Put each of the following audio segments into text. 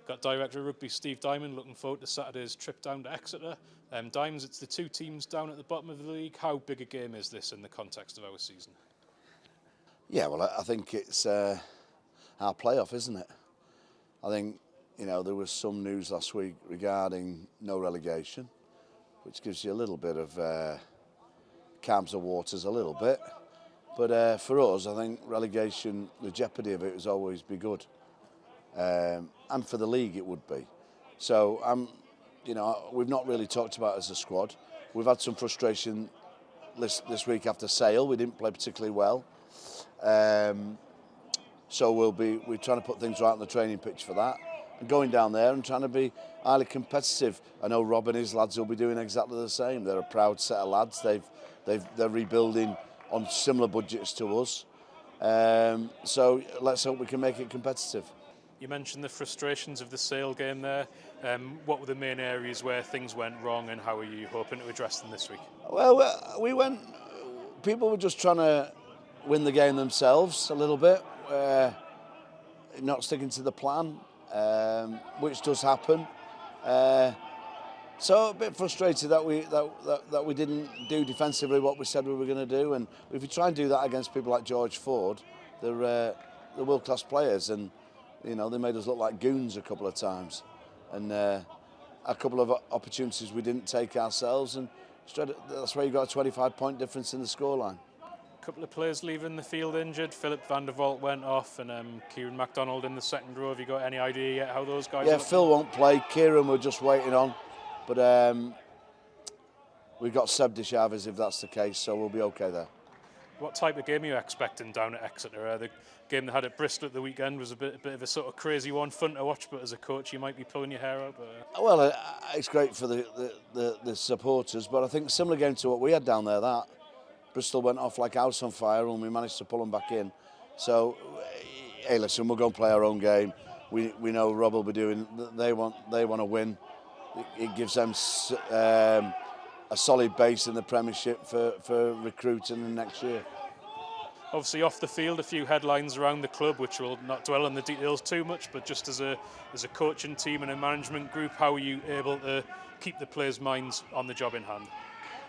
Got Director of Rugby Steve Diamond looking forward to Saturday's trip down to Exeter. Diamonds, it's the two teams down at the bottom of the league. How big a game is this in the context of our season? Yeah, well, I think it's our playoff, isn't it? I think, there was some news last week regarding no relegation, which gives you a little bit of calms the waters a little bit. But for us, I think relegation, the jeopardy of it has always be good. And for the league it would be. So we've not really talked about it as a squad. We've had some frustration this week after Sale. We didn't play particularly well. So we're trying to put things right on the training pitch for that. And going down there and trying to be highly competitive. I know Rob and his lads will be doing exactly the same. They're a proud set of lads. They're rebuilding on similar budgets to us. So let's hope we can make it competitive. You mentioned the frustrations of the Sale game there. What were the main areas where things went wrong, and how are you hoping to address them this week? Well, people were just trying to win the game themselves a little bit, not sticking to the plan, which does happen. So a bit frustrated that we didn't do defensively what we said we were going to do. And if you try and do that against people like George Ford, they're world-class players, and they made us look like goons a couple of times. And a couple of opportunities we didn't take ourselves, and that's where you got a 25-point difference in the scoreline. A couple of players leaving the field injured. Philip van der Vault went off, and Kieran MacDonald in the second row. Have you got any idea yet how those guys are looking? Phil won't play. Kieran we're just waiting on. But we've got Seb Dishavis if that's the case, so we'll be okay there. What type of game are you expecting down at Exeter? The game they had at Bristol at the weekend was a bit of a sort of crazy one, fun to watch, but as a coach you might be pulling your hair out. Well, it's great for the supporters, but I think similar game to what we had down there, that Bristol went off like house on fire and we managed to pull them back in. So, hey, listen, we'll go and play our own game. We know Rob will be doing. They want to win. It gives them a solid base in the Premiership for recruiting the next year. Obviously off the field, a few headlines around the club, which we'll not dwell on the details too much, but just as a coaching team and a management group, how are you able to keep the players' minds on the job in hand?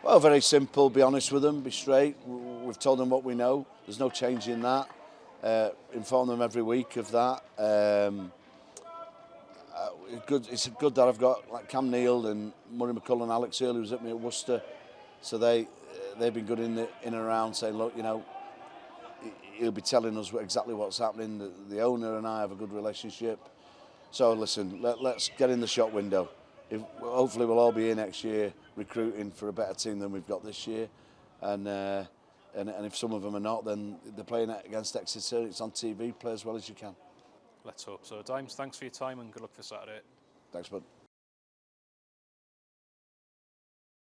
Well, very simple, be honest with them, be straight. We've told them what we know. There's no change in that. Inform them every week of that. It's good that I've got like Cam Neal and Murray McCullough and Alex Earley, who's at me at Worcester. So they've been good in and around saying, look, he'll be telling us exactly what's happening. The owner and I have a good relationship. So listen, let's get in the shop window. Hopefully we'll all be here next year recruiting for a better team than we've got this year. And if some of them are not, then they're playing against Exeter. It's on TV. Play as well as you can. Let's hope so. Dimes, thanks for your time and good luck for Saturday. Thanks, bud.